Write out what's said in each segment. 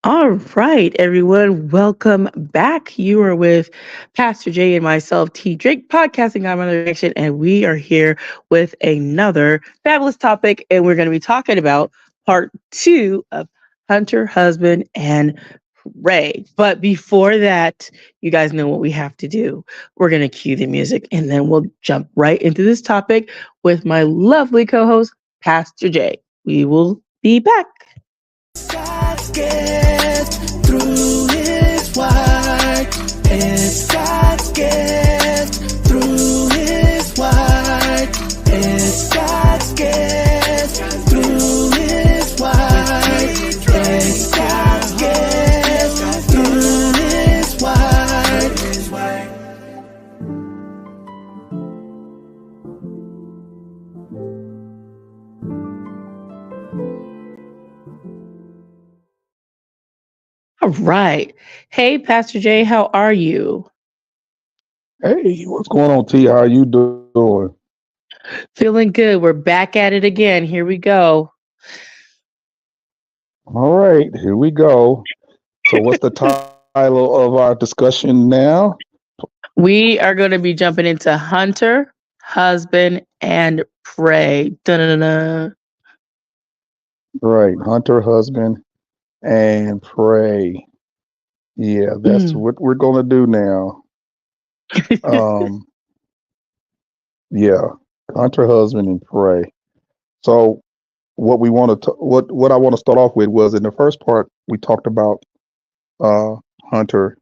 All right, everyone, welcome back. You are with Pastor Jay and myself, T. Drake, podcasting on Another Direction, and we are here with another fabulous topic, and we're going to be talking about part two of Hunter, Husband, and Ray. But before that, you guys know what we have to do. We're going to cue the music, and then we'll jump right into this topic with my lovely co-host, Pastor Jay. We will be back. God's gift through His word. It's God's gift through His word. It's God's gift through His word. It's God's gift through His word. All right. Hey, Pastor Jay, how are you? Hey, what's going on, T? How you doing? Feeling good. We're back at it again. Here we go. All right, here we go. So, what's the title of our discussion now? We are going to be jumping into Hunter, Husband, and Pray. Dun-dun-dun-dun. Right, hunter, husband, and pray. Yeah, that's Mm. what we're going to do now. Um, yeah, hunter, husband, and pray. So, what we want to what I want to start off with was in the first part we talked about uh hunter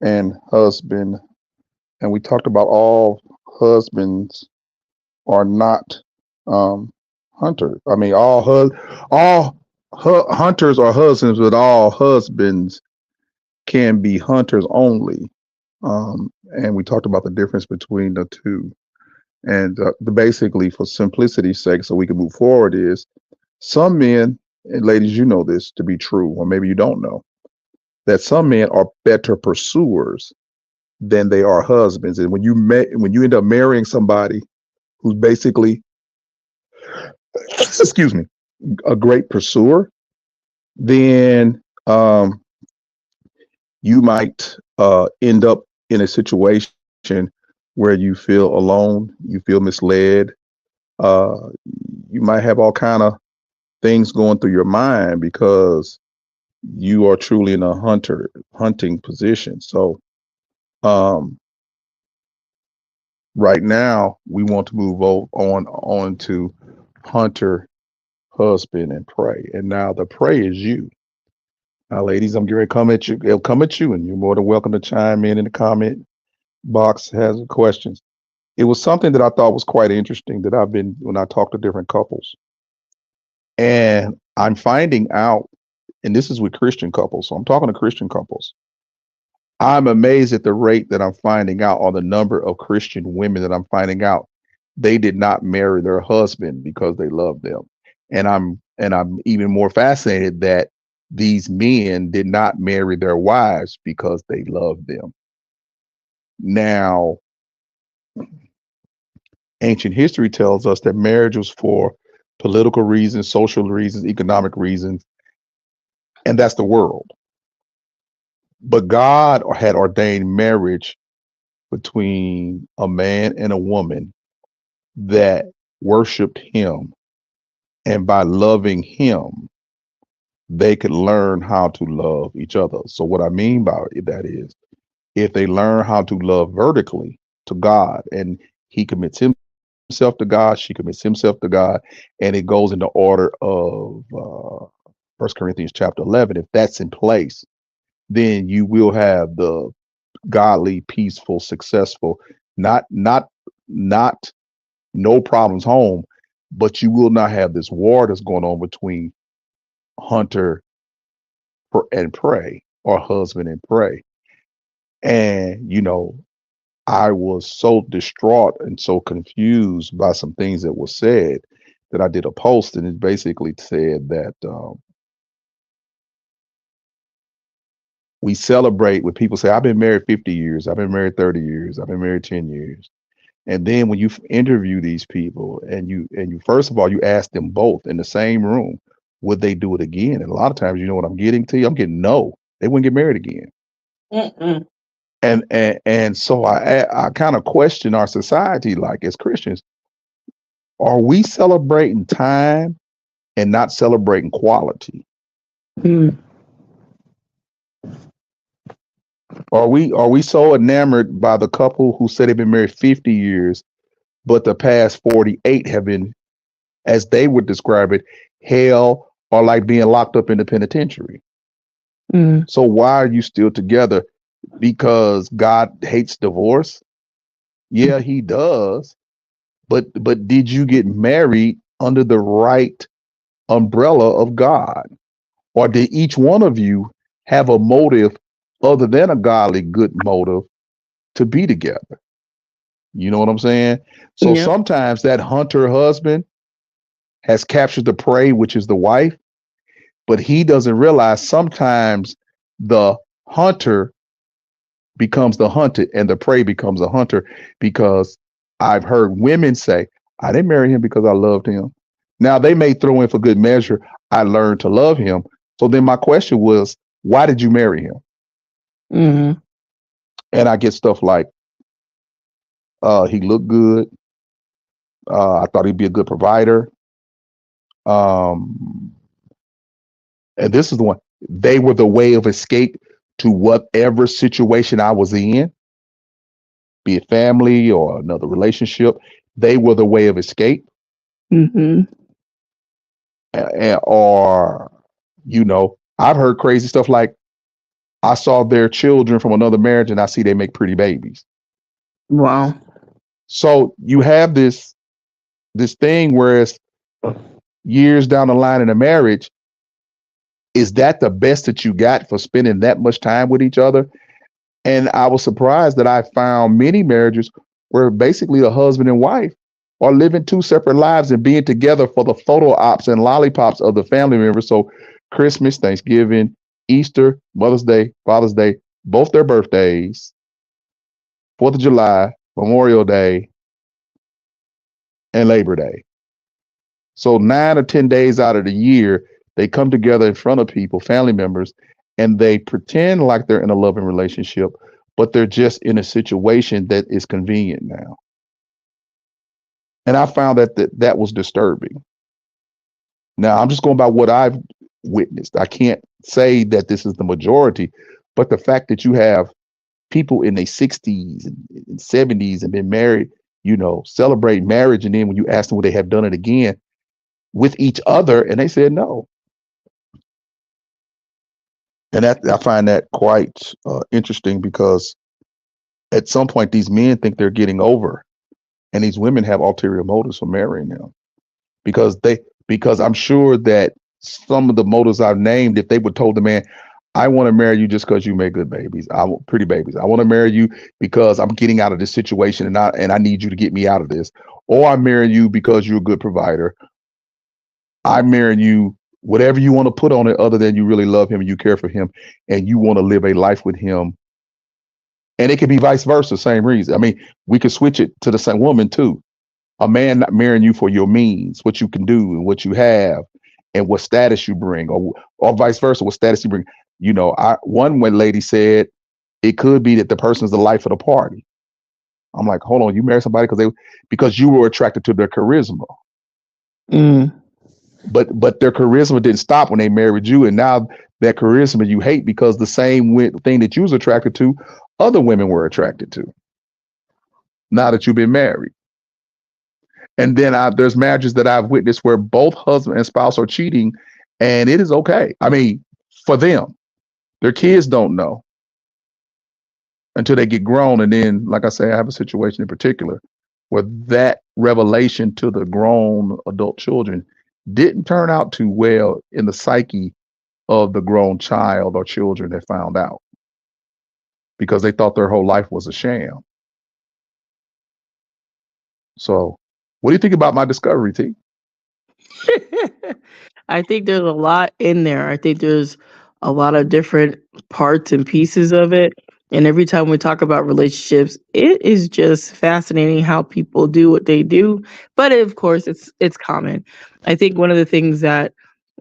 and husband, and we talked about all husbands are not um, hunters. I mean, hunters are husbands, but all husbands can be hunters only. And we talked about the difference between the two. And basically, for simplicity's sake, so we can move forward, is some men, and ladies, you know this to be true, or maybe you don't know, that some men are better pursuers than they are husbands. And when you end up marrying somebody who's basically excuse me, a great pursuer, then you might end up in a situation where you feel alone, you feel misled, uh, you might have all kind of things going through your mind because you are truly in a hunting position. So um, right now we want to move on to hunter, husband, and pray. And now the pray is you. Now, ladies, I'm going to come at you. It'll come at you, and you're more than welcome to chime in the comment box. Has questions. It was something that I thought was quite interesting that I've been when I talk to different couples, and I'm finding out, and this is with Christian couples. So I'm talking to Christian couples. I'm amazed at the rate that I'm finding out, or the number of Christian women that I'm finding out they did not marry their husband because they love them, and I'm even more fascinated that these men did not marry their wives because they loved them. Now, ancient history tells us that marriage was for political reasons, social reasons, economic reasons, and that's the world. But God had ordained marriage between a man and a woman that worshiped him. And by loving him, they could learn how to love each other. So, what I mean by that is, if they learn how to love vertically to God, and he commits himself to God, she commits himself to God, and it goes in the order of 1 Corinthians chapter 11. If that's in place, then you will have the godly, peaceful, successful, not no problems home, but you will not have this war that's going on between hunter and prey, or husband and prey. And I was so distraught and so confused by some things that were said that I did a post, and it basically said that we celebrate when people say, I've been married 50 years, I've been married 30 years, I've been married 10 years. And then when you interview these people, and you first of all, you ask them both in the same room, would they do it again? And a lot of times, you know what I'm getting to you? I'm getting no. They wouldn't get married again. Mm-mm. And so I kind of question our society, like as Christians, are we celebrating time and not celebrating quality? Mm. Are we so enamored by the couple who said they've been married 50 years, but the past 48 have been, as they would describe it, hell or like being locked up in the penitentiary? Mm. So why are you still together? Because God hates divorce? Yeah, he does. But did you get married under the right umbrella of God? Or did each one of you have a motive other than a godly good motive to be together? You know what I'm saying? So Yep. sometimes that hunter husband has captured the prey, which is the wife, but he doesn't realize sometimes the hunter becomes the hunted and the prey becomes a hunter, because I've heard women say, I didn't marry him because I loved him. Now they may throw in for good measure, I learned to love him. So then my question was, why did you marry him? Mm-hmm. And I get stuff like, he looked good. I thought he'd be a good provider. Um, and this is the one. They were the way of escape to whatever situation I was in, be it family or another relationship. They were the way of escape. Mm-hmm. Or, I've heard crazy stuff like, I saw their children from another marriage and I see they make pretty babies. Wow. So you have this thing where it's years down the line in a marriage. Is that the best that you got for spending that much time with each other? And I was surprised that I found many marriages where basically the husband and wife are living two separate lives and being together for the photo ops and lollipops of the family members. So Christmas, Thanksgiving, Easter, Mother's Day, Father's Day, both their birthdays, 4th of July, Memorial Day, and Labor Day. So 9 or 10 days out of the year, they come together in front of people, family members, and they pretend like they're in a loving relationship, but they're just in a situation that is convenient now. And I found that was disturbing. Now, I'm just going by what I've witnessed. I can't say that this is the majority, but the fact that you have people in their 60s and 70s and been married, celebrate marriage, and then when you ask them would they have done it again with each other, and they said no. And that I find that quite interesting, because at some point these men think they're getting over, and these women have ulterior motives for marrying them, because I'm sure that some of the motives I've named, if they would told the man, I want to marry you just because you make good babies, I want pretty babies, I want to marry you because I'm getting out of this situation and I need you to get me out of this, or I'm marrying you because you're a good provider, I'm marrying you, whatever you want to put on it, other than you really love him and you care for him and you want to live a life with him. And it could be vice versa, same reason. I mean, we could switch it to the same woman too. A man not marrying you for your means, what you can do and what you have and what status you bring, or vice versa, what status you bring. One lady said it could be that the person's the life of the party. I'm like, hold on, you marry somebody because you were attracted to their charisma. Mm. But their charisma didn't stop when they married you, and now that charisma you hate because the same thing that you was attracted to, other women were attracted to. Now that you've been married, and then there's marriages that I've witnessed where both husband and spouse are cheating, and it is okay. I mean, for them, their kids don't know until they get grown, and then, like I say, I have a situation in particular where that revelation to the grown adult children didn't turn out too well in the psyche of the grown child or children that found out, because they thought their whole life was a sham. So, what do you think about my discovery, T? I think there's a lot in there. I think there's a lot of different parts and pieces of it. And every time we talk about relationships, it is just fascinating how people do what they do. But of course, it's common. I think one of the things that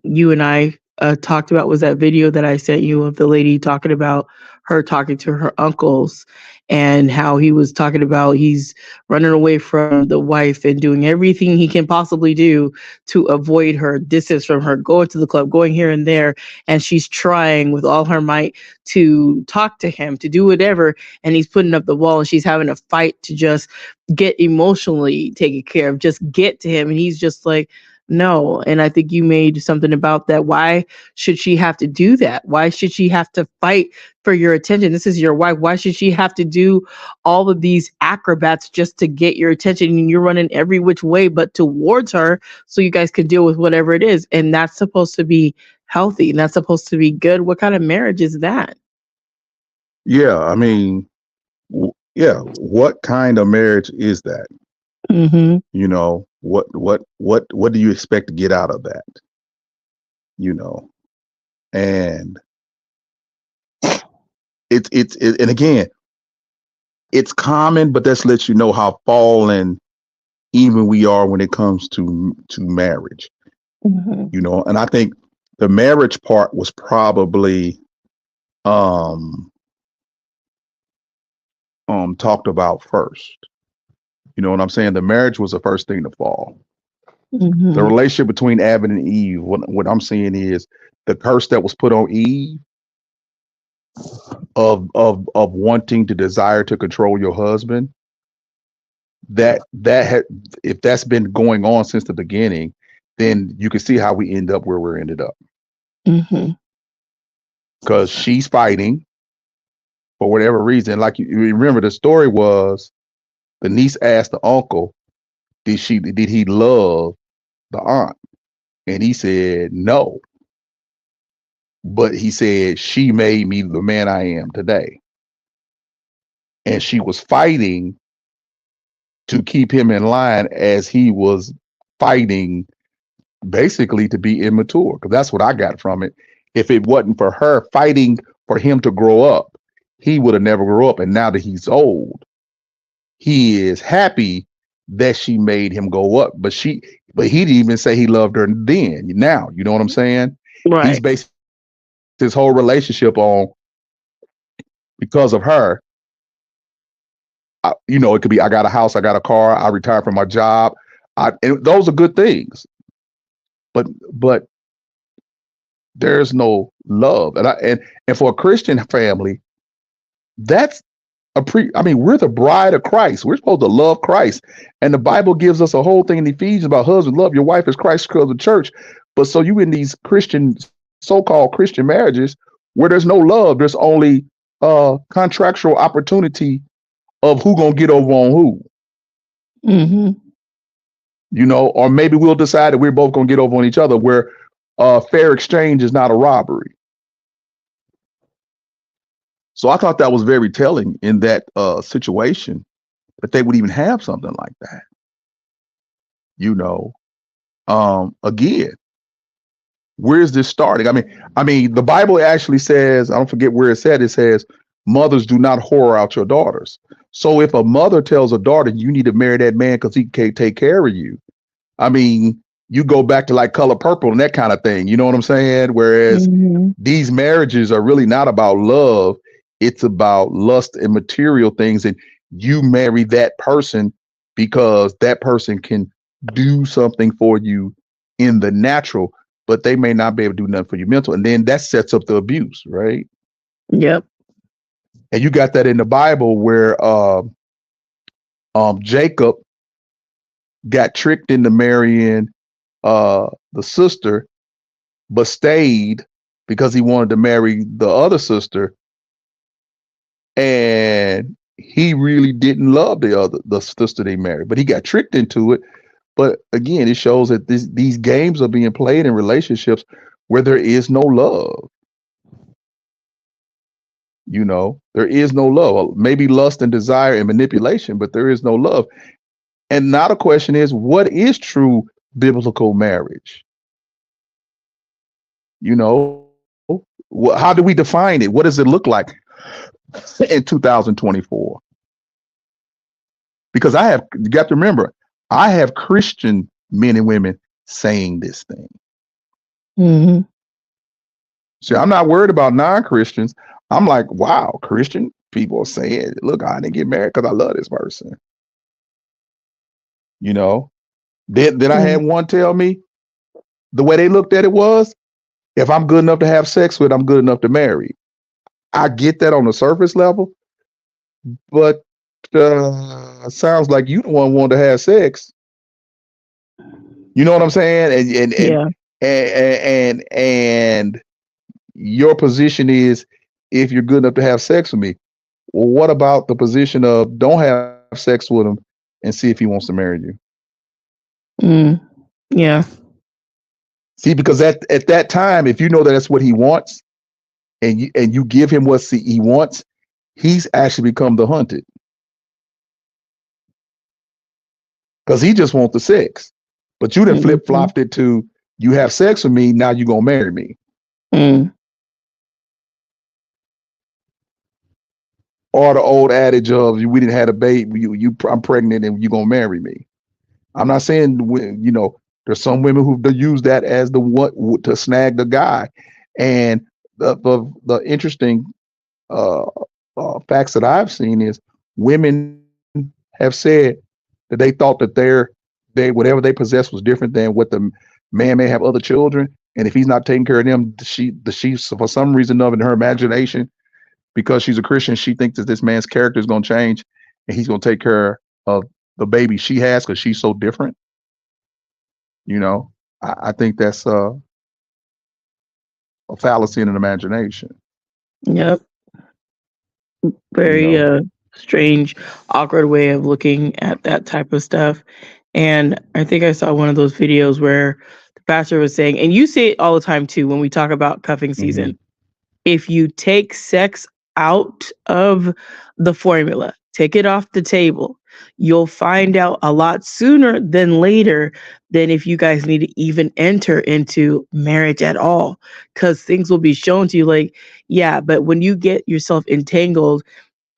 you and I talked about was that video that I sent you of the lady talking about her talking to her uncles and how he was talking about he's running away from the wife and doing everything he can possibly do to avoid her, distance from her, going to the club, going here and there. And she's trying with all her might to talk to him, to do whatever. And he's putting up the wall and she's having a fight to just get emotionally taken care of, just get to him. And he's just like, no. And I think you made something about that. Why should she have to do that? Why should she have to fight for your attention? This is your wife. Why should she have to do all of these acrobats just to get your attention? And you're running every which way but towards her so you guys can deal with whatever it is. And that's supposed to be healthy and that's supposed to be good. What kind of marriage is that? Yeah, I mean, yeah, what kind of marriage is that? Mm-hmm. You know, what do you expect to get out of that? You know, and and again, it's common, but this lets you know how fallen even we are when it comes to marriage. Mm-hmm. You know, and I think the marriage part was probably talked about first. You know what I'm saying? The marriage was the first thing to fall. Mm-hmm. The relationship between Adam and Eve, what I'm saying is the curse that was put on Eve of wanting to desire to control your husband, that had, if that's been going on since the beginning, then you can see how we end up where we're ended up. Mm-hmm. Because she's fighting for whatever reason. Like you remember, the story was the niece asked the uncle, did he love the aunt? And he said no. But he said she made me the man I am today. And she was fighting to keep him in line as he was fighting basically to be immature. Because that's what I got from it. If it wasn't for her fighting for him to grow up, he would have never grew up. And now that he's old, he is happy that she made him go up. But he didn't even say he loved her then. Now, you know what I'm saying? Right. He's based his whole relationship on, because of her. You know, it could be, I got a house, I got a car, I retired from my job. And those are good things. But there's no love. And for a Christian family, that's we're the bride of Christ. We're supposed to love Christ. And the Bible gives us a whole thing in Ephesians about husband, love your wife as Christ loves the church. But so you in these so-called Christian marriages where there's no love, there's only contractual opportunity of who gonna get over on who. Mm-hmm. You know, or maybe we'll decide that we're both gonna get over on each other, where fair exchange is not a robbery. So I thought that was very telling in that situation, that they would even have something like that. You know, again, where's this starting? I mean, the Bible actually says, I don't forget where it says, mothers do not whore out your daughters. So if a mother tells a daughter, you need to marry that man because he can't take care of you, I mean, you go back to like Color Purple and that kind of thing. You know what I'm saying? Whereas these marriages are really not about love. It's about lust and material things. And you marry that person because that person can do something for you in the natural, but they may not be able to do nothing for you mental. And then that sets up the abuse, right? Yep. And you got that in the Bible where Jacob got tricked into marrying the sister, but stayed because he wanted to marry the other sister. And he really didn't love the sister they married, but he got tricked into it. But again, it shows that these games are being played in relationships where there is no love. You know, there is no love. Maybe lust and desire and manipulation, but there is no love. And now the question is, what is true biblical marriage? You know, how do we define it? What does it look like in 2024? Because you got to remember, I have Christian men and women saying this thing. Mm-hmm. See, I'm not worried about non-Christians. I'm like, wow, Christian people are saying, look, I didn't get married because I love this person. You know, then I had one tell me the way they looked at it was, if I'm good enough to have sex with, I'm good enough to marry. I get that on the surface level, but sounds like you the one wanted to have sex. You know what I'm saying? Yeah. And your position is, if you're good enough to have sex with me, well, what about the position of don't have sex with him and see if he wants to marry you? Mm. Yeah. See, because at that time, if you know that that's what he wants, and you give him what he wants, he's actually become the hunted because he just wants the sex. But you done flip Mm-hmm. flopped it to, you have sex with me, now you gonna marry me, Mm. or the old adage of, we didn't have a baby, I'm pregnant and you gonna marry me. I'm not saying, there's some women who use that as the what to snag the guy, and the interesting uh, facts that I've seen is women have said that they thought that they whatever they possessed was different than what the man may have other children, and if he's not taking care of them, she for some reason of in her imagination, because she's a Christian, she thinks that this man's character is going to change and he's going to take care of the baby she has because she's so different. You know, I think that's a fallacy in an imagination. Yep. You Very know. strange, awkward way of looking at that type of stuff. And I think I saw one of those videos where the pastor was saying, and you see it all the time too when we talk about cuffing Hmm. season. If you take sex out of the formula, take it off the table, you'll find out a lot sooner than later than if you guys need to even enter into marriage at all. Because things will be shown to you like, yeah, but when you get yourself entangled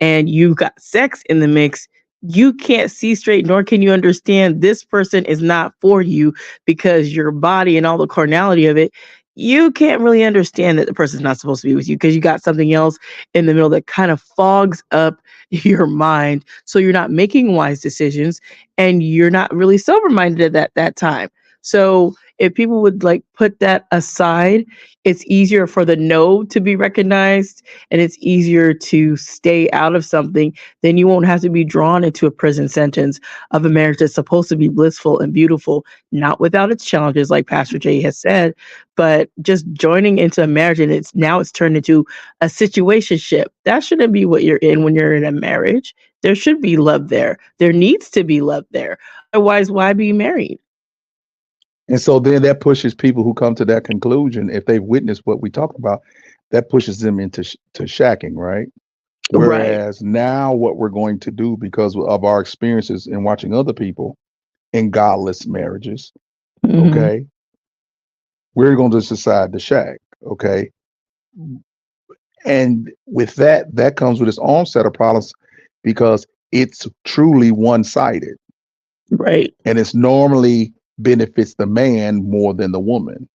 and you got sex in the mix, you can't see straight, nor can you understand this person is not for you because your body and all the carnality of it, you can't really understand that the person's not supposed to be with you because you got something else in the middle that kind of fogs up your mind. So you're not making wise decisions and you're not really sober minded at that time. So if people would like put that aside, it's easier for the no to be recognized and it's easier to stay out of something, then you won't have to be drawn into a prison sentence of a marriage that's supposed to be blissful and beautiful, not without its challenges, like Pastor Jay has said, but just joining into a marriage and it's turned into a situationship. That shouldn't be what you're in when you're in a marriage. There should be love there. There needs to be love there. Otherwise, why be married? And so then that pushes people who come to that conclusion, if they've witnessed what we talked about, that pushes them into to shacking, right? Right. Whereas now what we're going to do, because of our experiences in watching other people in godless marriages, Mm-hmm. okay, we're going to decide to shack, okay? And with that, that comes with its own set of problems because it's truly one-sided, Right. and it's normally benefits the man more than the woman.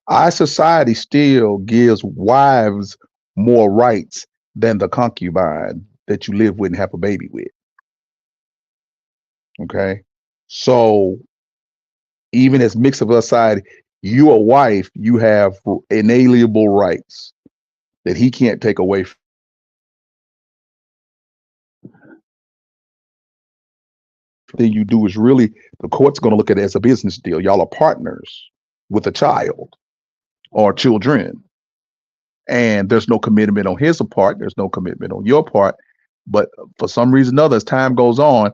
Our society still gives wives more rights than the concubine that you live with and have a baby with. Okay. So even as mixed of a society, you a wife, you have inalienable rights that he can't take away from. Thing you do is really, the court's going to look at it as a business deal. Y'all are partners with a child or children, and there's no commitment on his part. There's no commitment on your part. But for some reason or other, as time goes on,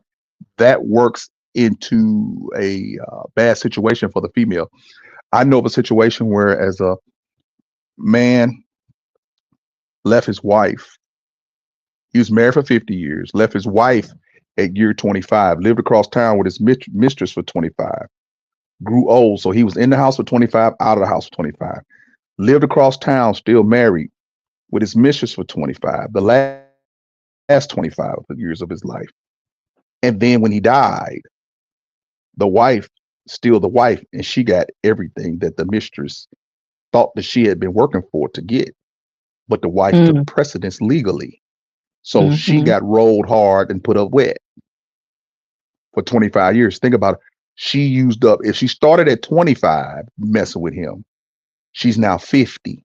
that works into a bad situation for the female. I know of a situation where, as a man left his wife, he was married for 50 years, left his wife at year 25, lived across town with his mistress for 25, grew old. So he was in the house for 25, out of the house for 25, lived across town, still married with his mistress for 25, the last 25 years of his life. And then when he died, the wife still the wife, and she got everything that the mistress thought that she had been working for to get. But the wife took Mm, precedence legally. So she mhm. got rolled hard and put up wet for 25 years. Think about it. She used up, if she started at 25 messing with him, she's now 50.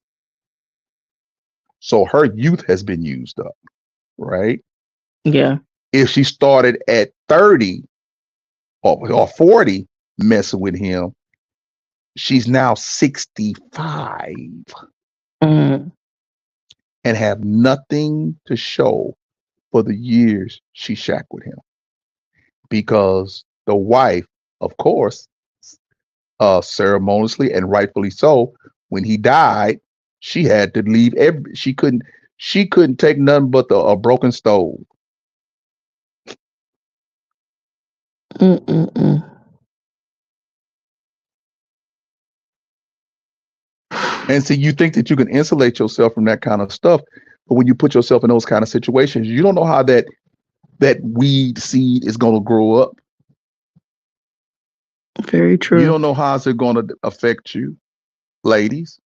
So her youth has been used up, right? Yeah. If she started at 30 or 40 messing with him, she's now 65 Mm, and have nothing to show for the years she shacked with him. Because the wife, of course, ceremoniously and rightfully so, when he died, she had to leave she couldn't take nothing but a broken stove. mm, mm, mm. And see, you think that you can insulate yourself from that kind of stuff, but when you put yourself in those kind of situations, you don't know how that weed seed is going to grow up. Very You true. don't know how it's going to affect you, ladies.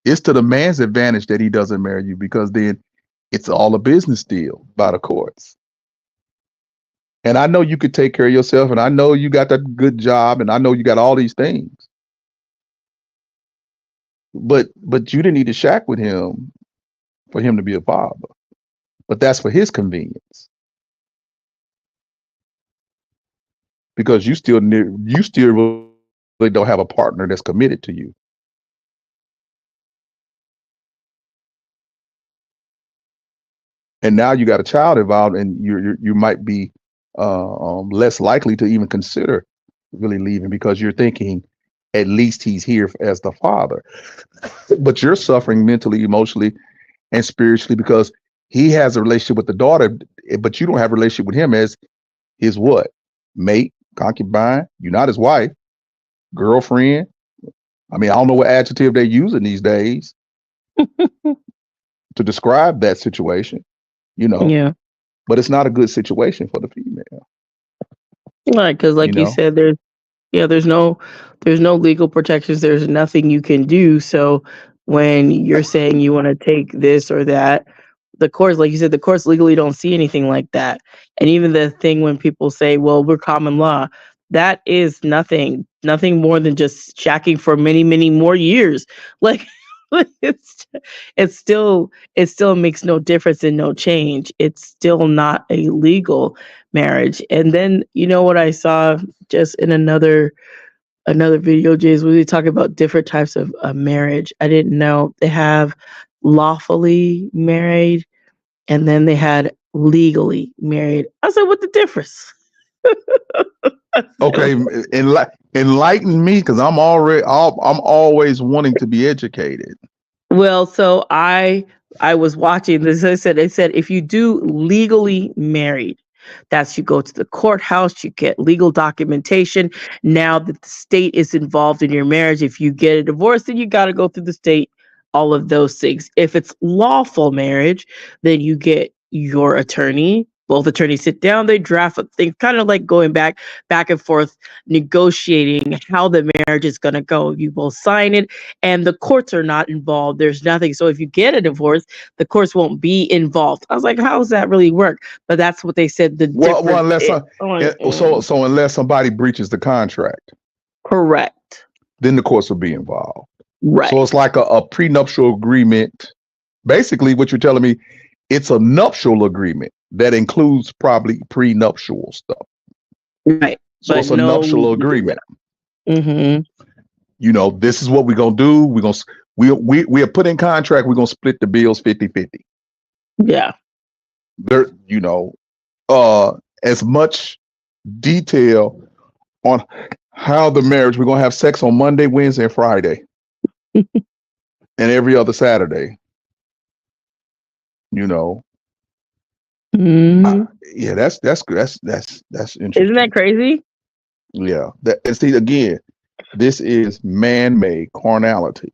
It's to the man's advantage that he doesn't marry you, because then it's all a business deal by the courts. And I know you could take care of yourself, and I know you got that good job, and I know you got all these things. But you didn't need to shack with him for him to be a father. But that's for his convenience, because you still really don't have a partner that's committed to you. And now you got a child involved, and you might be less likely to even consider really leaving, because you're thinking at least he's here as the father. But you're suffering mentally, emotionally, and spiritually, because he has a relationship with the daughter, but you don't have a relationship with him as his what? Mate, concubine. You're not his wife, girlfriend. I mean, I don't know what adjective they're using these days to describe that situation, you know, Yeah. but it's not a good situation for the female, Right, because you like you know. said, yeah, there's no legal protections. There's nothing you can do. So when you're saying you want to take this or that, the courts, like you said, the courts legally don't see anything like that. And even the thing when people say, "Well, we're common law," that is nothing more than just shacking for many, many more years. Like it's it still makes no difference and no change. It's still not a legal marriage. And then you know what I saw just in another video, Jays, where they talk about different types of marriage. I didn't know they have lawfully married, and then they had legally married. I said, what the difference? Okay, enlighten me, because I'm always wanting to be educated. Well, so I was watching this. I said, it said if you do legally married, that's you go to the courthouse, you get legal documentation. Now that the state is involved in your marriage, if you get a divorce, then you got to go through the state, all of those things. If it's lawful marriage, then you get your attorney. Both attorneys sit down, they draft a thing, kind of like going back and forth, negotiating how the marriage is going to go. You both sign it, and the courts are not involved. There's nothing. So if you get a divorce, the courts won't be involved. I was like, how does that really work? But that's what they said. The Well, difference unless is. I'm like, so unless somebody breaches the contract, correct. then the courts will be involved. Right. So it's like a prenuptial agreement. Basically, what you're telling me, it's a nuptial agreement that includes probably prenuptial stuff. Right. So But it's a no. nuptial agreement. Mm-hmm. You know, this is what we're gonna do. We are put in contract. We're gonna split the bills 50-50. Yeah. There, as much detail on how the marriage. We're gonna have sex on Monday, Wednesday, and Friday, and every other Saturday. You know, Mm-hmm. yeah, that's Isn't that interesting. crazy? Yeah, and see again, this is man-made carnality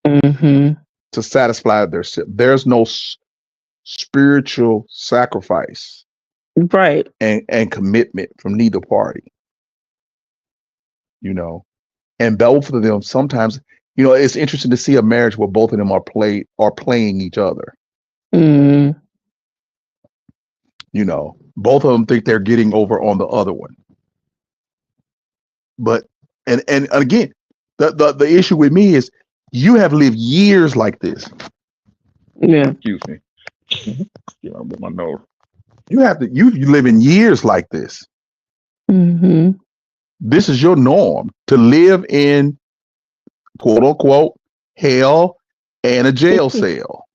Mm-hmm. to satisfy their self. There's no spiritual sacrifice Right. and commitment from neither party. you know, and both of them sometimes, it's interesting to see a marriage where both of them are playing each other. Mm. Both of them think they're getting over on the other one. But and again, the issue with me is you have lived years like this. Yeah. Excuse me. With my nose. You live in years like this. Mm-hmm. This is your norm to live in quote unquote hell and a jail cell.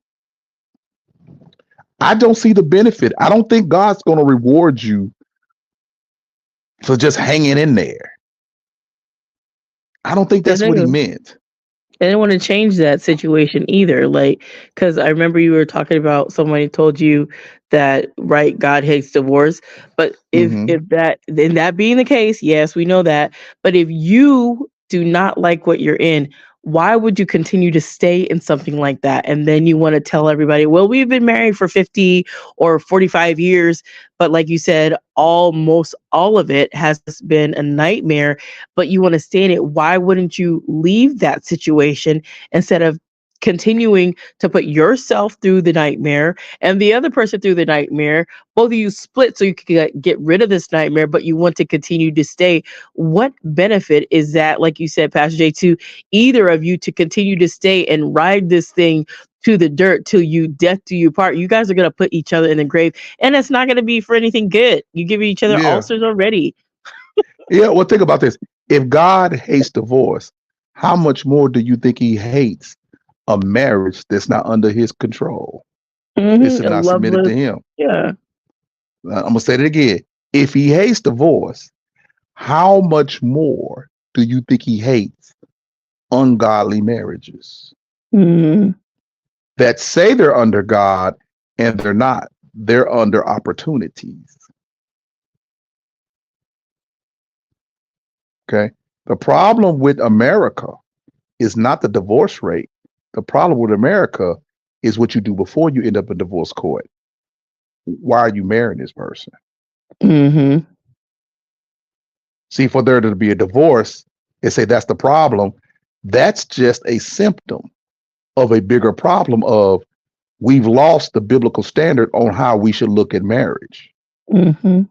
I don't see the benefit. I don't think God's going to reward you for just hanging in there. I don't think that's what he meant. I didn't want to change that situation either. Like, because I remember you were talking about somebody told you that, right, God hates divorce. But if that being the case, yes, we know that. But if you do not like what you're in, why would you continue to stay in something like that? And then you want to tell everybody, well, we've been married for 50 or 45 years. But like you said, almost all of it has been a nightmare, but you want to stay in it. Why wouldn't you leave that situation instead of continuing to put yourself through the nightmare and the other person through the nightmare? Both of you split so you can get rid of this nightmare, but you want to continue to stay. What benefit is that, like you said, Pastor Jay, to either of you to continue to stay and ride this thing to the dirt till death do you part? You guys are going to put each other in the grave, and it's not going to be for anything good. You give each other ulcers already. Yeah, well, think about this. If God hates divorce, how much more do you think he hates a marriage that's not under his control? This is not submitted to him. Yeah. I'm going to say it again. If he hates divorce, how much more do you think he hates ungodly marriages that say they're under God and they're not? They're under opportunities. Okay. The problem with America is not the divorce rate. The problem with America is what you do before you end up in divorce court. Why are you marrying this person? Mm-hmm. See, for there to be a divorce, they say that's the problem. That's just a symptom of a bigger problem of we've lost the biblical standard on how we should look at marriage. Mm-hmm.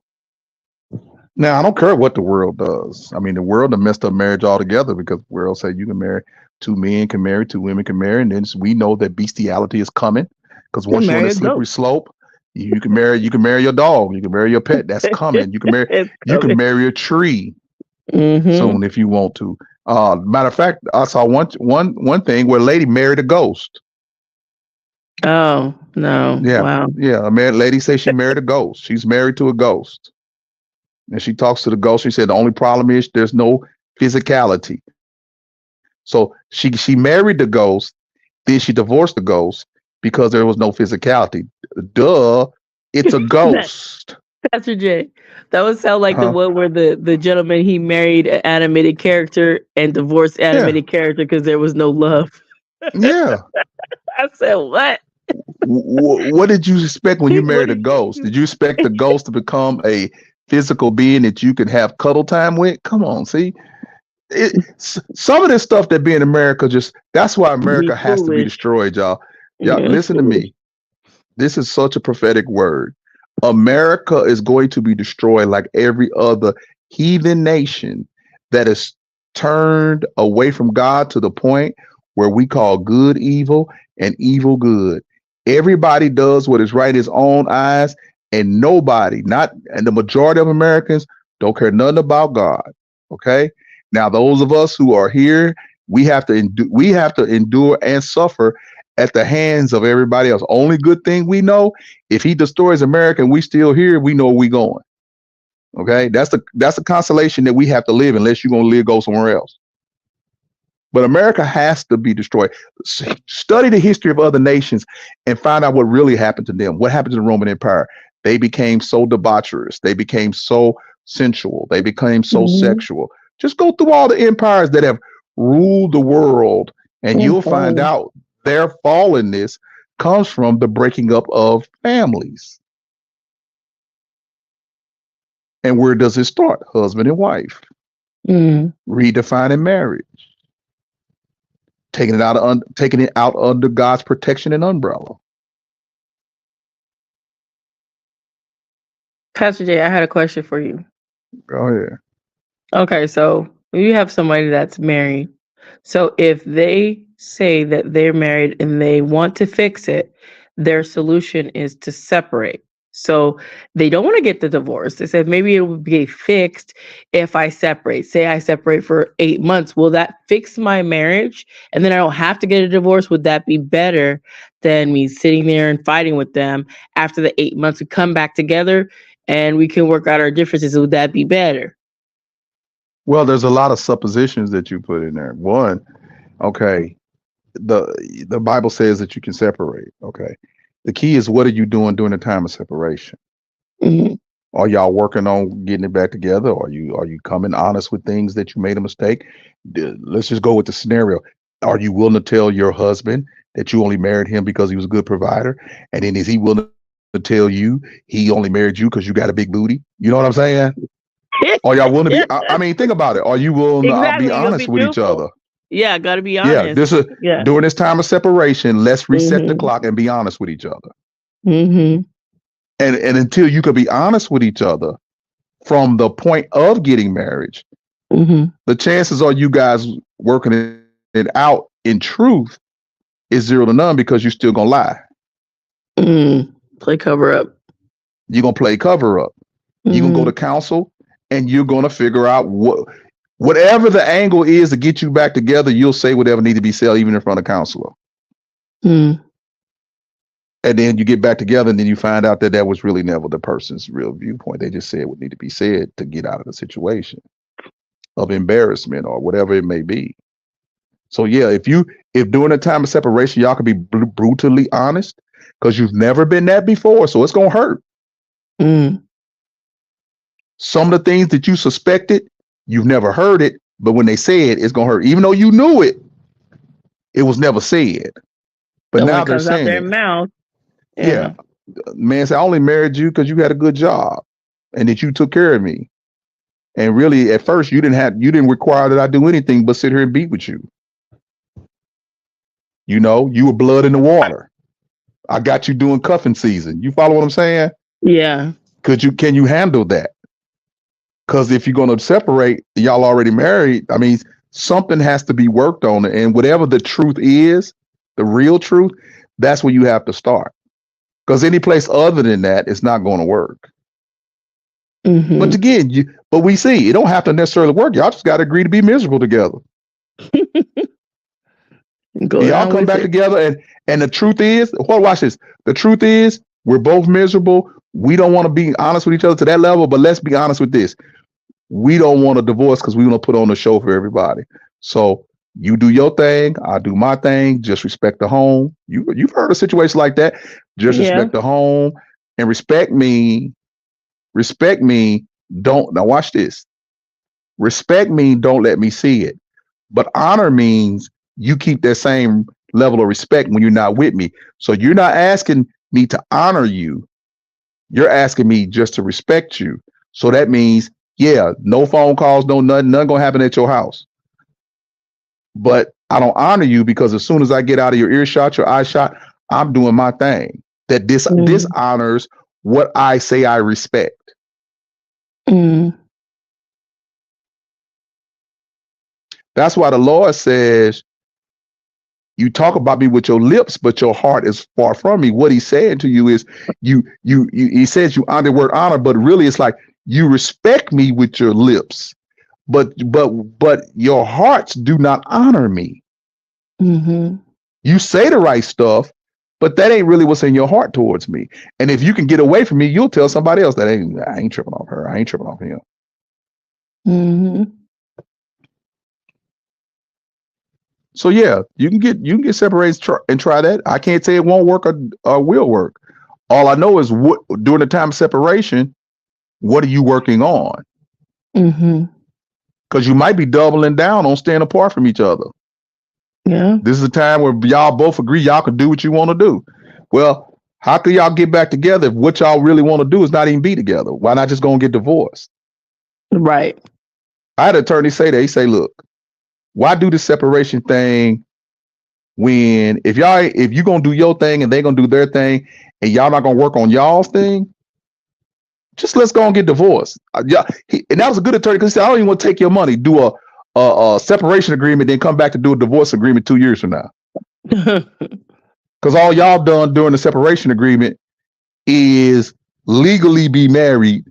Now, I don't care what the world does. I mean, the world has messed up marriage altogether because the world say you can marry, two men can marry, two women can marry, and then we know that bestiality is coming because once you're on a slippery slope, you can marry your dog, you can marry your pet. That's coming. You can marry a tree soon if you want to. Matter of fact, I saw one thing where a lady married a ghost. Oh no! Yeah, wow. Yeah. A married lady say she married a ghost. She's married to a ghost. And she talks to the ghost. She said the only problem is there's no physicality. So she married the ghost, then she divorced the ghost because there was no physicality. Duh, it's a ghost. Pastor Jay, that would sound like the one where the gentleman, he married an animated character and divorced animated character because there was no love. Yeah. I said, what? What did you expect when you married a ghost? Did you expect the ghost to become a physical being that you could have cuddle time with? Come on, see, some of this stuff that be in America, that's why America has to be destroyed, y'all. Y'all, listen to me. This is such a prophetic word. America is going to be destroyed like every other heathen nation that is turned away from God to the point where we call good evil and evil good. Everybody does what is right in his own eyes, and the majority of Americans don't care nothing about God. Okay. Now, those of us who are here, we have to endure and suffer at the hands of everybody else. Only good thing we know, if he destroys America and we still here, we know where we going. Okay. That's the consolation that we have to live unless you're going to go somewhere else. But America has to be destroyed. Study the history of other nations and find out what really happened to them. What happened to the Roman Empire? They became so debaucherous. They became so sensual. They became so sexual. Just go through all the empires that have ruled the world, and you'll find out their fallenness comes from the breaking up of families. And where does it start? Husband and wife. Mm. redefining marriage, taking it out under God's protection and umbrella. Pastor Jay, I had a question for you. Go ahead. Okay, so you have somebody that's married. So if they say that they're married and they want to fix it, their solution is to separate. So they don't want to get the divorce. They said maybe it would be fixed if I separate. Say I separate for 8 months. Will that fix my marriage? And then I don't have to get a divorce. Would that be better than me sitting there and fighting with them after the 8 months? We come back together and we can work out our differences. Would that be better? Well, there's a lot of suppositions that you put in there. One, okay, the Bible says that you can separate. Okay. The key is, what are you doing during the time of separation? Mhm. Are y'all working on getting it back together? Are you coming honest with things that you made a mistake? Let's just go with the scenario. Are you willing to tell your husband that you only married him because he was a good provider? And then is he willing to tell you he only married you because you got a big booty? You know what I'm saying? Are y'all willing to be? I mean, think about it. Are you willing to be Exactly. You gotta honest be with each truthful. other? Yeah, gotta be Yeah, honest. this is Yeah. during this time of separation. Let's reset the Mhm. clock and be honest with each other. Mhm. And until you can be honest with each other from the point of getting married, Mhm. the chances are you guys working it out in truth is 0 to none, because you're still gonna lie. Mm. Play cover up. You're gonna play cover up. You're gonna go to Mhm. counsel, and you're gonna figure out whatever the angle is to get you back together. You'll say whatever need to be said, even in front of counselor. Mm. And then you get back together, and then you find out that was really never the person's real viewpoint. They just said what need to be said to get out of the situation of embarrassment or whatever it may be. So yeah, if during the time of separation y'all can be brutally honest, because you've never been that before, so it's gonna hurt. Mm. Some of the things that you suspected, you've never heard it, but when they say it, it's gonna hurt. Even though you knew it, it was never said. But So when now it they're comes out saying their it. mouth, Yeah, yeah. man said, I only married you because you had a good job and that you took care of me. And really, at first, you didn't require that I do anything but sit here and be with you. You know, you were blood in the water. I got you doing cuffing season. You follow what I'm saying? Yeah. Can you handle that? Because if you're going to separate, y'all already married. I mean, something has to be worked on, and whatever the truth is, the real truth, that's where you have to start. Because any place other than that, it's not going to work. Mhm. But again, but we see it don't have to necessarily work. Y'all just got to agree to be miserable together. Go Y'all down come with back it. together, and the truth is, well, watch this. The truth is, we're both miserable. We don't want to be honest with each other to that level, but let's be honest with this. We don't want a divorce because we want to put on a show for everybody. So you do your thing, I do my thing. Just respect the home. You've heard of situations like that. Just Yeah. respect the home and respect me. Respect me. Don't now watch this. Respect me. Don't let me see it. But honor means you keep that same level of respect when you're not with me. So you're not asking me to honor you. You're asking me just to respect you. So that means, yeah, no phone calls, no nothing gonna happen at your house. But I don't honor you because as soon as I get out of your earshot, your eye shot, I'm doing my thing. That this Mm. honors what I say I respect. Mm. That's why the Lord says, you talk about me with your lips, but your heart is far from me. What he's saying to you is he says you honor the word honor, but really it's like you respect me with your lips, but your hearts do not honor me. Mhm. You say the right stuff, but that ain't really what's in your heart towards me. And if you can get away from me, you'll tell somebody else that I ain't tripping off her. I ain't tripping off him. Mhm. So yeah, you can get separated and try that. I can't say it won't work or will work. All I know is what during the time of separation, what are you working on? Mhm. Because you might be doubling down on staying apart from each other. Yeah. This is a time where y'all both agree y'all can do what you want to do. Well, how can y'all get back together if what y'all really want to do is not even be together? Why not just go and get divorced? Right. I had an attorney say that. He say, look, why do the separation thing when if you gonna do your thing and they gonna do their thing and y'all not gonna work on y'all's thing, just let's go and get divorced. Yeah, and that was a good attorney because he said, I don't even want to take your money, do a separation agreement, then come back to do a divorce agreement 2 years from now. Because all y'all done during the separation agreement is legally be married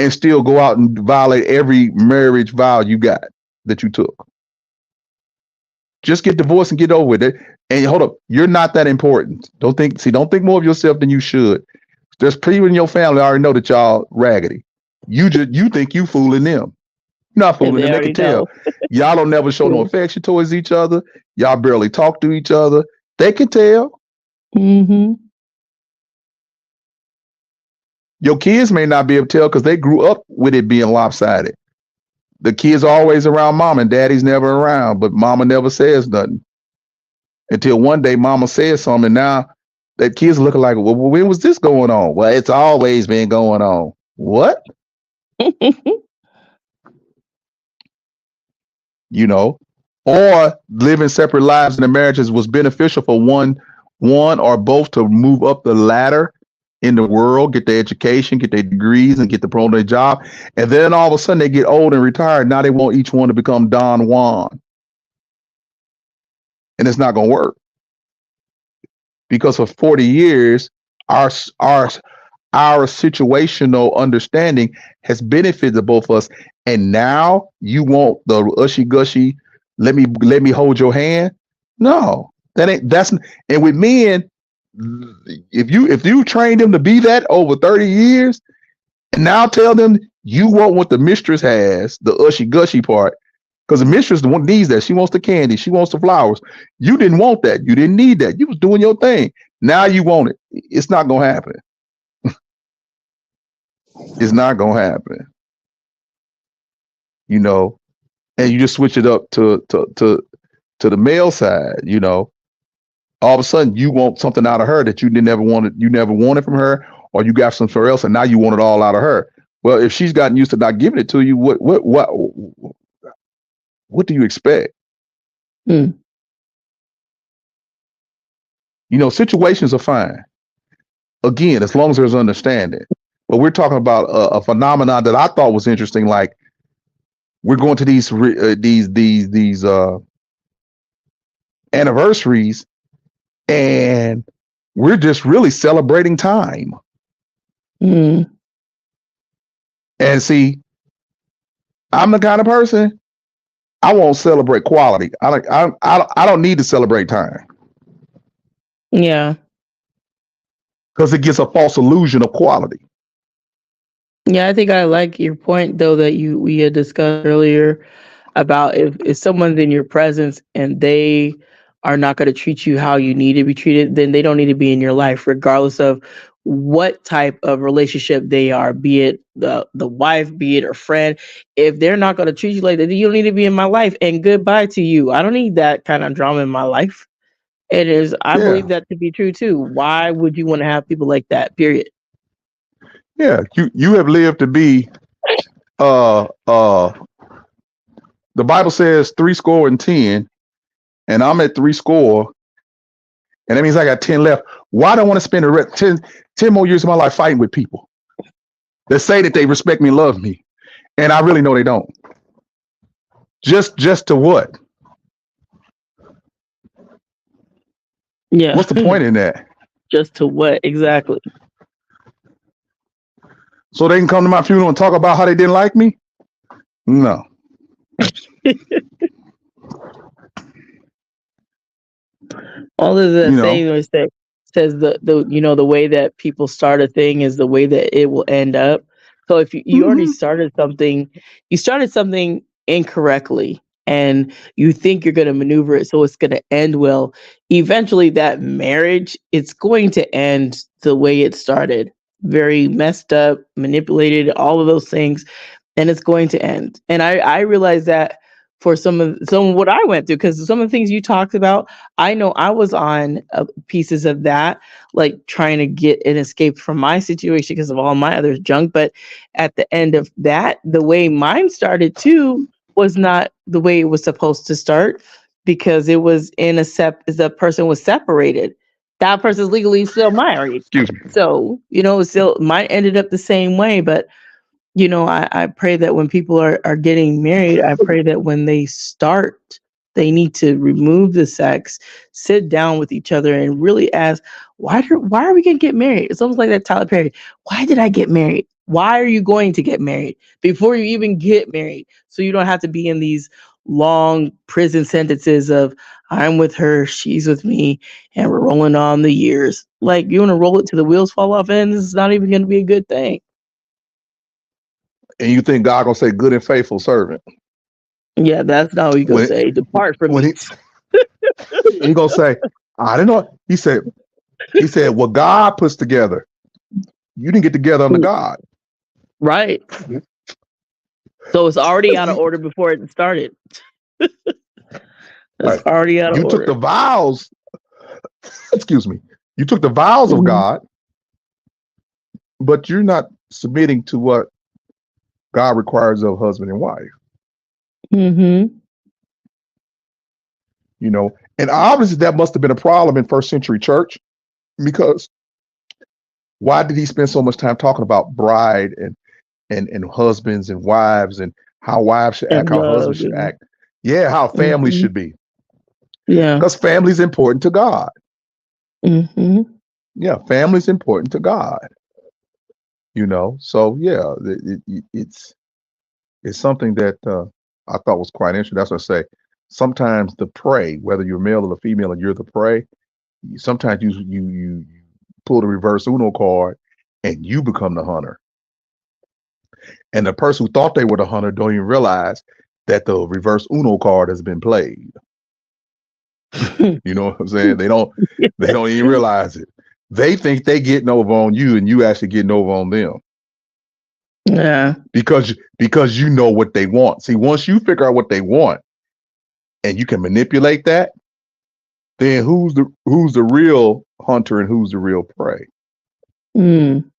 and still go out and violate every marriage vow you got that you took. Just get divorced and get over with it. And hold up, you're not that important. Don't think more of yourself than you should. There's people in your family already know that y'all raggedy. You think you fooling them. You're not fooling them. They can tell. Y'all don't never show no affection towards each other. Y'all barely talk to each other. They can tell. Mm-hmm. Your kids may not be able to tell because they grew up with it being lopsided. The kids are always around mom and daddy's never around, but mama never says nothing. Until one day mama says something, and now that kids looking like, well, when was this going on? Well, it's always been going on. What? You know, or living separate lives in the marriages was beneficial for one or both to move up the ladder in the world, get their education, get their degrees, and get the pro their job. And then all of a sudden they get old and retired. Now they want each one to become Don Juan. And it's not going to work. Because for 40 years, our situational understanding has benefited both of us. And now you want the ushy gushy, let me hold your hand? No, that's and with men, if you train them to be that over 30 years, and now tell them you want what the mistress has, the ushy gushy part, because the mistress needs that. She wants the candy, she wants the flowers. You didn't want that, you didn't need that. You was doing your thing. Now you want it. It's not gonna happen. It's not gonna happen. You know, and you just switch it up to the male side, you know. All of a sudden you want something out of her that you never wanted from her, or you got somewhere else and now you want it all out of her. Well, if she's gotten used to not giving it to you, what do you expect? Mm. You know, situations are fine. Again, as long as there's understanding. But we're talking about a phenomenon that I thought was interesting. Like we're going to these anniversaries, and we're just really celebrating time. Mm. And see, I'm the kind of person I won't celebrate quality. I don't need to celebrate time. Yeah. Because it gives a false illusion of quality. Yeah, I think I like your point though that we had discussed earlier about if someone's in your presence and they are not going to treat you how you need to be treated, then they don't need to be in your life, regardless of what type of relationship they are, be it the wife, be it a friend. If they're not going to treat you like that, then you don't need to be in my life. And goodbye to you. I don't need that kind of drama in my life. I believe that to be true too. Why would you want to have people like that? Period. Yeah, you have lived to be the Bible says 70, and I'm at 70, and that means I got 10 left. Why do I want to spend the rest 10 more years of my life fighting with people that say that they respect me and love me, and I really know they don't? Just to what? Yeah. What's the point in that? Just to what? Exactly. So they can come to my funeral and talk about how they didn't like me? No. All of the things that says the way that people start a thing is the way that it will end up. So if you already started something incorrectly and you think you're going to maneuver it so it's going to end well, eventually that marriage, it's going to end the way it started. Very messed up, manipulated, all of those things, and it's going to end. And I realize that for some of what I went through, because some of the things you talked about, I know I was on pieces of that, like trying to get an escape from my situation because of all my other junk. But at the end of that, the way mine started too, was not the way it was supposed to start, because it was in the person was separated. That person's legally still married. Excuse me. So, still might ended up the same way. But I pray that when people are getting married, I pray that when they start, they need to remove the sex, sit down with each other, and really ask, why are we going to get married? It's almost like that Tyler Perry. Why did I get married? Why are you going to get married before you even get married? So you don't have to be in these long prison sentences of, I'm with her, she's with me, and we're rolling on the years. Like, you want to roll it till the wheels fall off, and this is not even going to be a good thing. And you think God gonna say, "Good and faithful servant"? Yeah, that's not what he's gonna say. Depart from me. He gonna say, "I didn't know." He said, "What God puts together, you didn't get together under God." Right. So it's already out of order before it started. It's already out of order. You took the vows. Excuse me. You took the vows of God, but you're not submitting to what God requires of husband and wife. Mm-hmm. And obviously that must have been a problem in first century church, because why did he spend so much time talking about bride and husbands and wives, and how wives should act, how husbands should act? Yeah, how families should be. Yeah. Because family's important to God. Mm-hmm. Yeah, family's important to God. So yeah, it's something that I thought was quite interesting. That's what I say. Sometimes the prey, whether you're male or female, and you're the prey, sometimes you pull the reverse Uno card, and you become the hunter. And the person who thought they were the hunter don't even realize that the reverse Uno card has been played. You know what I'm saying? They don't even realize it. They think they getting over on you, and you actually getting over on them. Yeah. Because you know what they want. See, once you figure out what they want and you can manipulate that, then who's the real hunter and who's the real prey? Mm.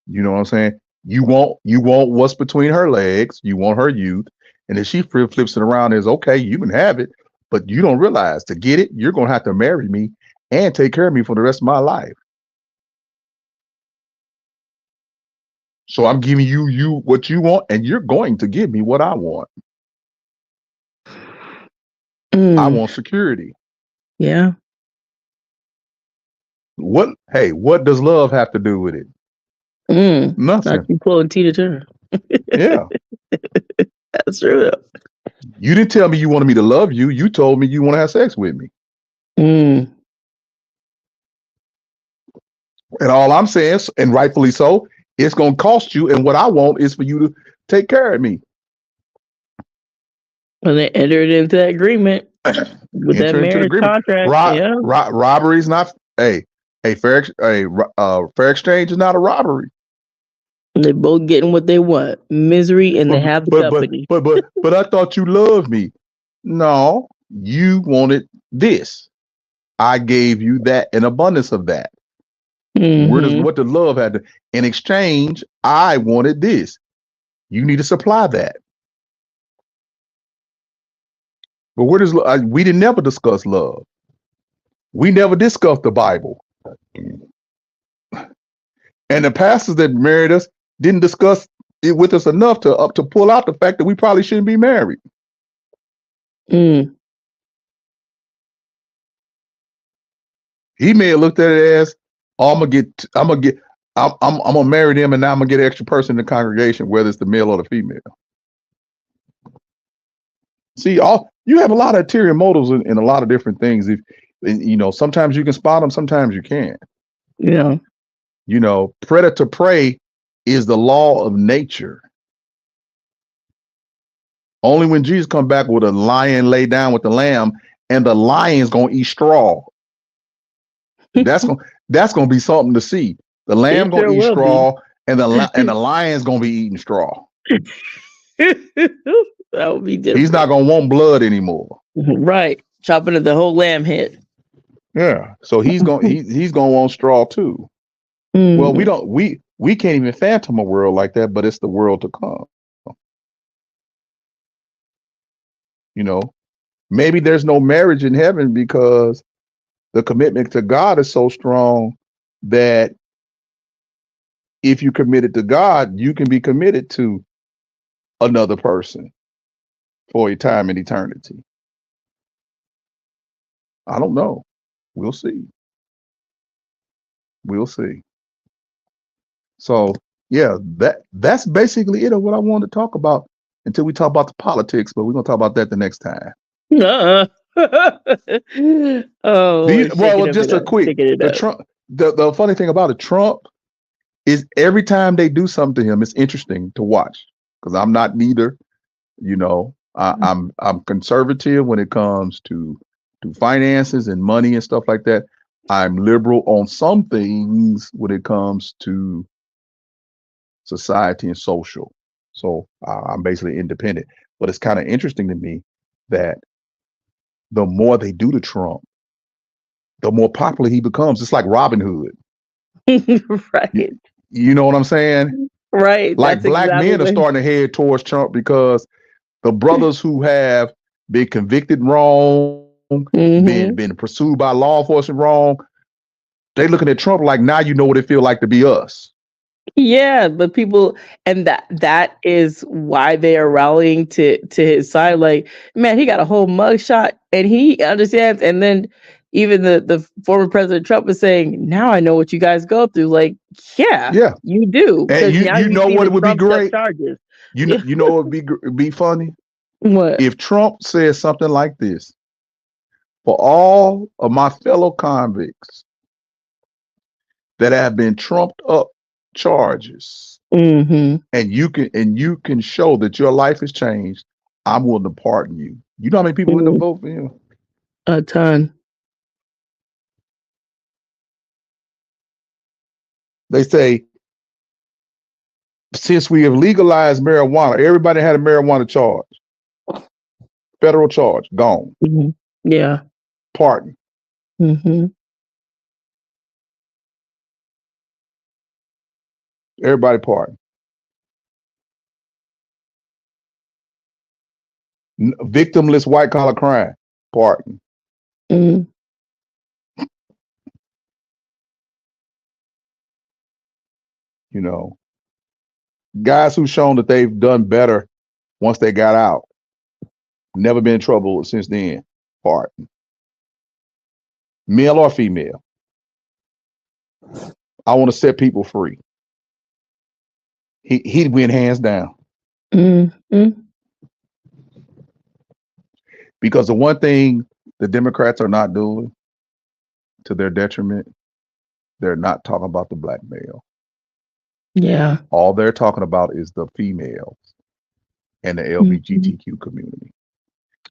You know what I'm saying? You want what's between her legs. You want her youth. And if she flips it around, is okay, you can have it, but you don't realize to get it, you're going to have to marry me and take care of me for the rest of my life. So I'm giving you what you want, and you're going to give me what I want. I want security. Yeah. What does love have to do with it? Nothing. Not you pulling Tina Turner. Yeah. That's true. You didn't tell me you wanted me to love you. You told me you want to have sex with me. Mm. And all I'm saying, and rightfully so, it's going to cost you. And what I want is for you to take care of me. And they entered into that agreement with that marriage contract. Robbery's not fair exchange is not a robbery. And they both getting what they want, misery, and they have the company. But I thought you loved me. No, you wanted this. I gave you that, an abundance of that. Mm-hmm. What the love had to, in exchange, I wanted this. You need to supply that. But where does we didn't never discuss love? We never discussed the Bible. And the pastors that married us didn't discuss it with us enough to pull out the fact that we probably shouldn't be married. Mm. He may have looked at it as, oh, I'm gonna marry them, and now I'm gonna get an extra person in the congregation, whether it's the male or the female. See, you have a lot of ulterior motives in a lot of different things. Sometimes you can spot them, sometimes you can't. Yeah. Predator prey is the law of nature. Only when Jesus come back with a lion lay down with the lamb, and the lion's gonna eat straw. That's gonna be something to see. The lamb gonna eat straw, and the lion's gonna be eating straw. That would be different. He's not gonna want blood anymore. Right, chopping at the whole lamb head. Yeah, so he's gonna want straw too. Well, we can't even fathom a world like that, but it's the world to come. You know, maybe there's no marriage in heaven because the commitment to God is so strong that if you committed to God, you can be committed to another person for a time in eternity. I don't know. We'll see. We'll see. So yeah, that's basically it of what I wanted to talk about until we talk about the politics, but we're gonna talk about that the next time. Uh-uh. Oh, we're Well, shaking up just it a up, quick shaking it the up. Trump the funny thing about it, Trump is every time they do something to him, it's interesting to watch because I'm not neither. You know, I'm conservative when it comes to finances and money and stuff like that. I'm liberal on some things when it comes to society and social. So I'm basically independent. But it's kind of interesting to me that the more they do to Trump, the more popular he becomes. It's like Robin Hood. You, Right. you know what I'm saying? Right. Like That's black exactly men are what. starting to head towards Trump because the brothers who have been convicted wrong, been Hmm. been pursued by law enforcement wrong, they looking at Trump like now you know what it feel like to be us. Yeah, but people, and that is why they are rallying to his side. Like, man, he got a whole mugshot, and he understands. And then even the former President Trump is saying, "Now I know what you guys go through." Like, yeah, Yeah, you do, and because now you you know see what the it would be trumped up great. charges. You know Yeah. you know it would be funny What? if Trump says something like this for all of my fellow convicts that have been trumped up charges, Mm-hmm. and you can show that your life has changed. I'm willing to pardon you. You know how many people wouldn't Mm, vote for him? a ton. They say since we have legalized marijuana, everybody had a marijuana charge, federal charge, gone, Hmm. Yeah. pardon, Hmm. everybody pardon. Victimless white collar crime, pardon. Hmm. You know, guys who've shown that they've done better once they got out, never been in trouble since then, pardon. Male or female, I want to set people free. He'd win hands down Hmm. because the one thing the Democrats are not doing to their detriment, they're not talking about the black male. Yeah. All they're talking about is the females and the Hmm. LGBTQ community.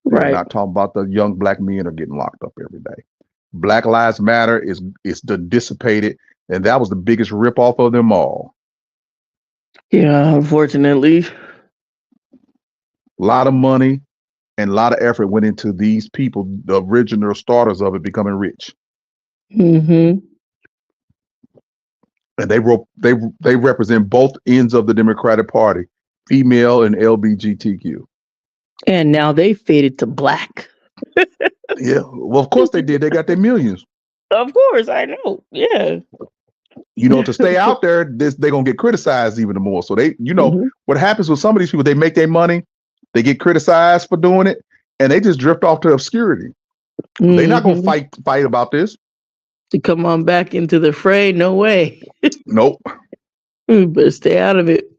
They're Right. not talking about the young black men are getting locked up every day. Black Lives Matter is the dissipated, and that was the biggest ripoff of them all. Yeah. Unfortunately. A lot of money and a lot of effort went into these people, the original starters of it, becoming rich, Hmm. and they represent both ends of the Democratic Party, female and LGBTQ. And now they faded to black. Yeah, well, of course they did. They got their millions. Of course, I know. Yeah. You know, to stay out there, they're gonna get criticized even more. So they, you know, Hmm. what happens with some of these people, they make their money, they get criticized for doing it, and they just drift off to obscurity. They're not gonna Hmm. fight about this. To come on back into the fray, no way. Nope. But stay out of it.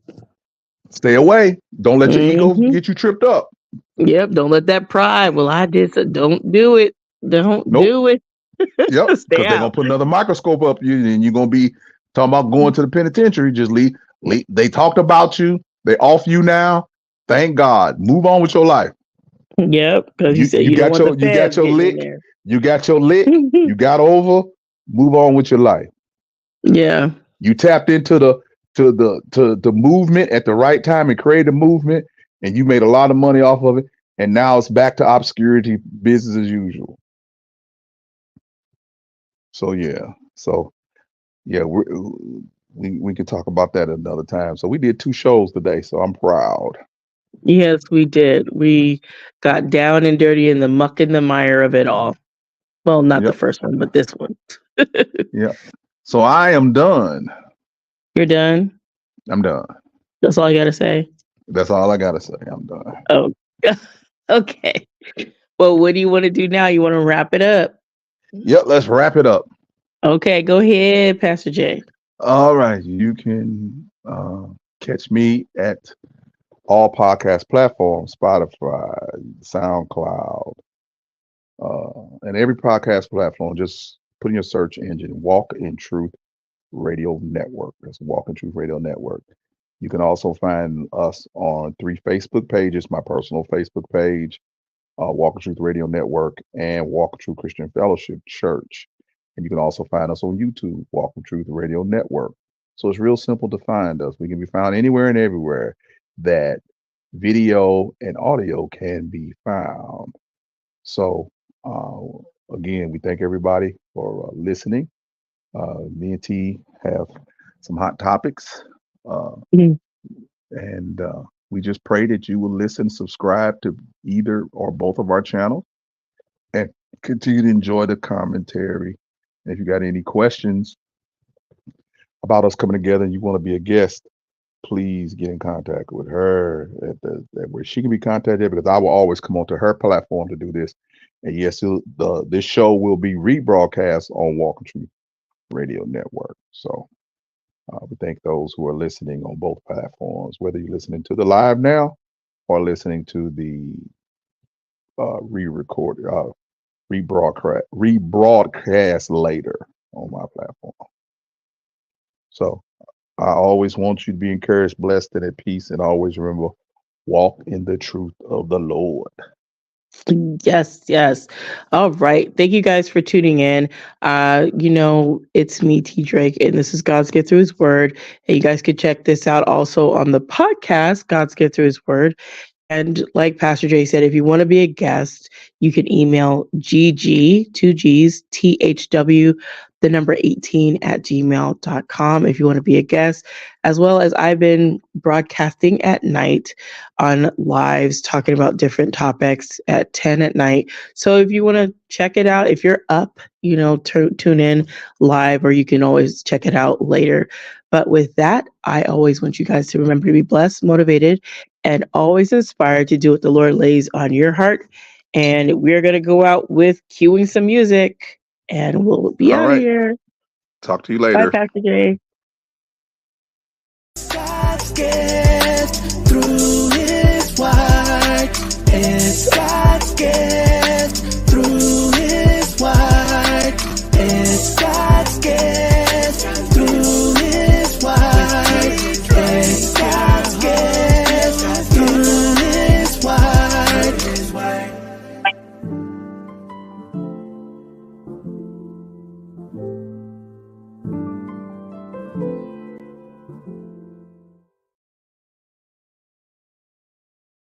Stay away. Don't let your ego Hmm. get you tripped up. Yep. Don't let that pride. Well, I did so. Don't do it. Don't Nope. do it. Yep. Stay Because they're gonna out. put another microscope up you, and you're gonna be talking about going to the penitentiary. Just leave. They talked about you. They off you now. Thank God. Move on with your life. Yep. Because you You said you you don't got want the you got feds your getting in lick. there. You got your lick. You got over. Move on with your life. Yeah. You tapped into the movement at the right time and created a movement, and you made a lot of money off of it. And now it's back to obscurity, business as usual. So yeah. So yeah, we can talk about that another time. So we did 2 shows today, so I'm proud. Yes, we did. We got down and dirty in the muck and the mire of it all. Well, not the Yep. first one, but this one. Yep. So I am done. You're done? I'm done. That's all I got to say? That's all I gotta say. I'm done. Oh, okay. Well, what do you want to do now? You want to wrap it up? Yep. Let's wrap it up. Okay, go ahead, Pastor Jay. All right. You can catch me at all podcast platforms: Spotify, SoundCloud, and every podcast platform. Just put in your search engine "Walk in Truth Radio Network." That's Walk in Truth Radio Network. You can also find us on 3 Facebook pages: my personal Facebook page, Walk in Truth Radio Network, and Walk in Truth Christian Fellowship Church. And you can also find us on YouTube, Walk in Truth Radio Network. So it's real simple to find us. We can be found anywhere and everywhere that video and audio can be found. So, uh, again, we thank everybody for listening. Me and T have some hot topics. Uh, Mhm. and we just pray that you will listen, subscribe to either or both of our channels, and continue to enjoy the commentary. And if you got any questions about us coming together and you want to be a guest, please get in contact with her at where she can be contacted, because I will always come onto her platform to do this. And yes, this show will be rebroadcast on Walking Truth Radio Network. So we thank those who are listening on both platforms, whether you're listening to the live now or listening to the re-recorded, rebroadcast later on my platform. So I always want you to be encouraged, blessed, and at peace. And always remember, walk in the truth of the Lord. Yes, yes. All right. Thank you guys for tuning in. It's me, T Drake, and this is God's Get Through His Word. And you guys could check this out also on the podcast, God's Get Through His Word. And like Pastor Jay said, if you want to be a guest, you can email GG, 2Gs, THW, the number 18 at gmail.com if you want to be a guest, as well as I've been broadcasting at night on lives talking about different topics at 10 at night. So if you want to check it out, if you're up, tune in live, or you can always check it out later. But with that, I always want you guys to remember to be blessed, motivated, and always inspired to do what the Lord lays on your heart. And we're going to go out with cueing some music, and we'll be All out of right. here. Talk to you Bye, later. Pastor Jay. God's gift.